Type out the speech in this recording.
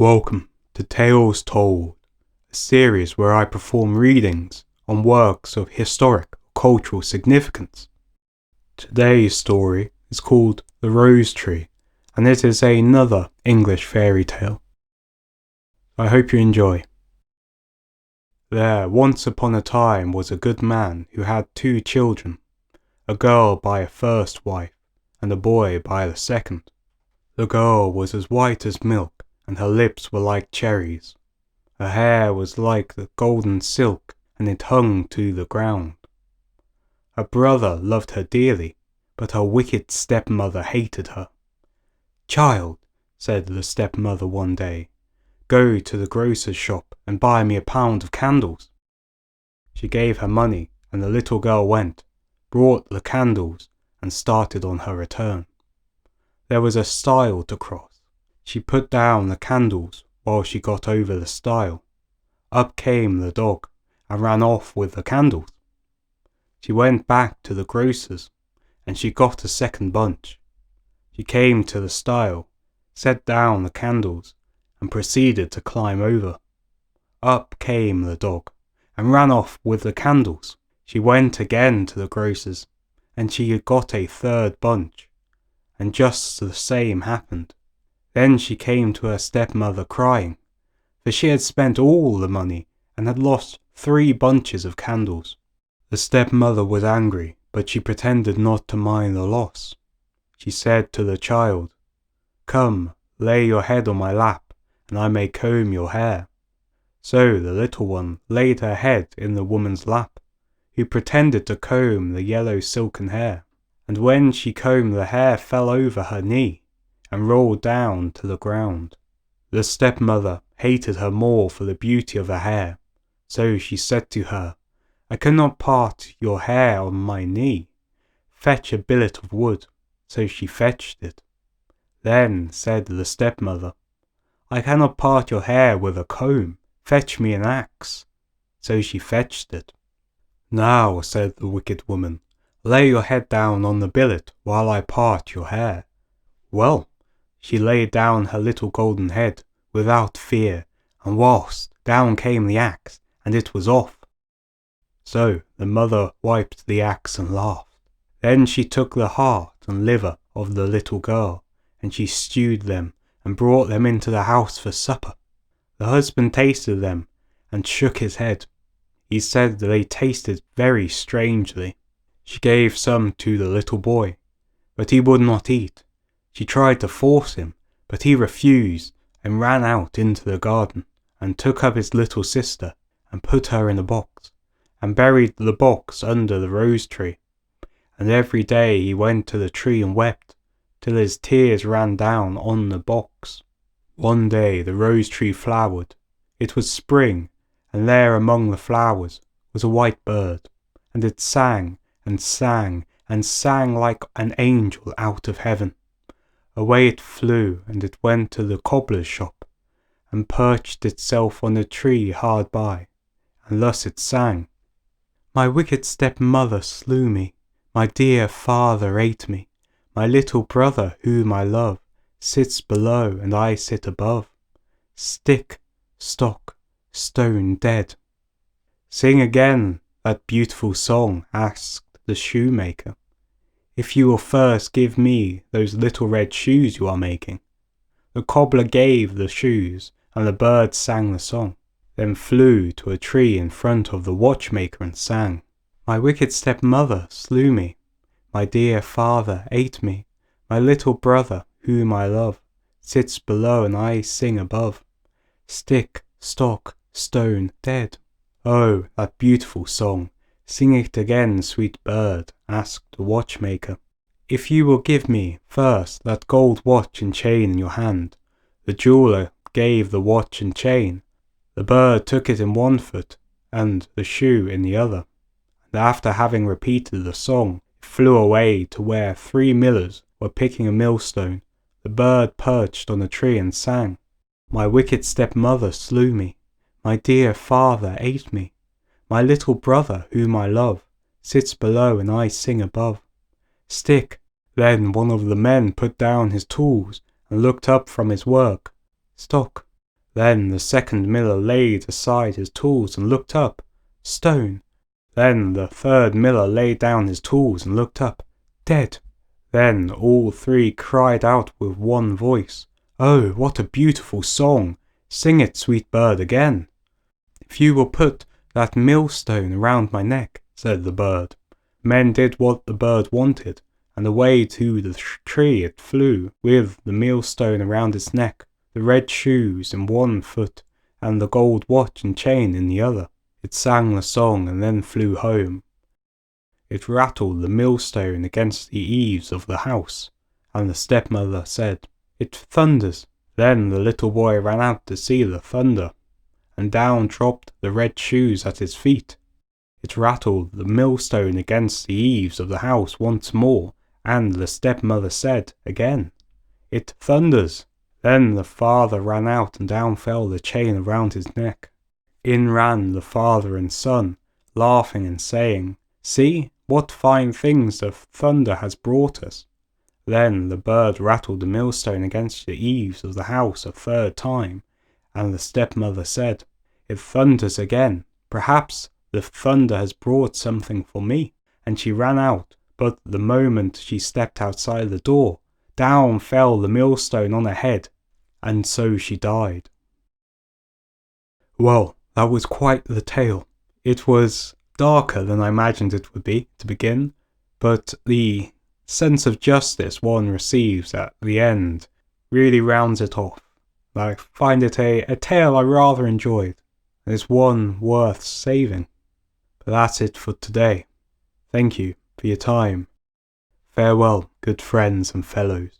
Welcome to Tales Told, a series where I perform readings on works of historic or cultural significance. Today's story is called The Rose Tree, and it is another English fairy tale. I hope you enjoy. There once upon a time was a good man who had 2 children, a girl by a first wife and a boy by the second. The girl was as white as milk, and her lips were like cherries. Her hair was like the golden silk, and it hung to the ground. Her brother loved her dearly, but her wicked stepmother hated her. "Child," said the stepmother one day, "go to the grocer's shop and buy me a pound of candles." She gave her money, and the little girl went, brought the candles, and started on her return. There was a stile to cross. She put down the candles while she got over the stile. Up came the dog, and ran off with the candles. She went back to the grocer's, and she got a second bunch. She came to the stile, set down the candles, and proceeded to climb over. Up came the dog, and ran off with the candles. She went again to the grocer's, and she got a third bunch, and just the same happened. Then she came to her stepmother crying, for she had spent all the money and had lost 3 bunches of candles. The stepmother was angry, but she pretended not to mind the loss. She said to the child, "Come, lay your head on my lap, and I may comb your hair." So the little one laid her head in the woman's lap, who pretended to comb the yellow silken hair, and when she combed the hair fell over her knee, and rolled down to the ground. The stepmother hated her more for the beauty of her hair, so she said to her, "I cannot part your hair on my knee. Fetch a billet of wood." So she fetched it. Then said the stepmother, "I cannot part your hair with a comb. Fetch me an axe." So she fetched it. "Now," said the wicked woman, "lay your head down on the billet while I part your hair." Well, she laid down her little golden head without fear, and whilst down came the axe, and it was off. So the mother wiped the axe and laughed. Then she took the heart and liver of the little girl, and she stewed them and brought them into the house for supper. The husband tasted them and shook his head. He said that they tasted very strangely. She gave some to the little boy, but he would not eat. She tried to force him, but he refused and ran out into the garden, and took up his little sister and put her in a box, and buried the box under the rose tree. And every day he went to the tree and wept, till his tears ran down on the box. One day the rose tree flowered. It was spring, and there among the flowers was a white bird, and it sang and sang and sang like an angel out of heaven. Away it flew, and it went to the cobbler's shop, and perched itself on a tree hard by, and thus it sang: "My wicked stepmother slew me, my dear father ate me, my little brother whom I love sits below and I sit above. Stick, stock, stone dead." "Sing again that beautiful song," asked the shoemaker, "if you will first give me those little red shoes you are making." The cobbler gave the shoes, and the bird sang the song, then flew to a tree in front of the watchmaker and sang: "My wicked stepmother slew me, my dear father ate me, my little brother whom I love sits below and I sing above. Stick, stock, stone dead." "Oh, that beautiful song! Sing it again, sweet bird," asked the watchmaker. "If you will give me first that gold watch and chain in your hand." The jeweller gave the watch and chain. The bird took it in one foot, and the shoe in the other, and after having repeated the song, it flew away to where 3 millers were picking a millstone. The bird perched on a tree and sang: "My wicked stepmother slew me, my dear father ate me, my little brother whom I love sits below and I sing above. Stick." Then one of the men put down his tools and looked up from his work. "Stock, Then the second miller laid aside his tools and looked up. Stone. Then the third miller laid down his tools and looked up. Dead. Then all three cried out with one voice, "Oh, what a beautiful song! Sing it, sweet bird, again." "If you will put that millstone around my neck," said the bird. Men did what the bird wanted, and away to the tree it flew, with the millstone around its neck, the red shoes in one foot, and the gold watch and chain in the other. It sang the song and then flew home. It rattled the millstone against the eaves of the house, and the stepmother said, "It thunders." Then the little boy ran out to see the thunder, and down dropped the red shoes at his feet. It rattled the millstone against the eaves of the house once more, and the stepmother said again, "It thunders." Then the father ran out, and down fell the chain around his neck. In ran the father and son, laughing and saying, "See, what fine things the thunder has brought us." Then the bird rattled the millstone against the eaves of the house a third time, and the stepmother said, "It thunders again. Perhaps the thunder has brought something for me." And she ran out, but the moment she stepped outside the door, down fell the millstone on her head, and so she died. Well, that was quite the tale. It was darker than I imagined it would be to begin, but the sense of justice one receives at the end really rounds it off. I find it a tale I rather enjoyed, and it's one worth saving. But that's it for today. Thank you for your time. Farewell, good friends and fellows.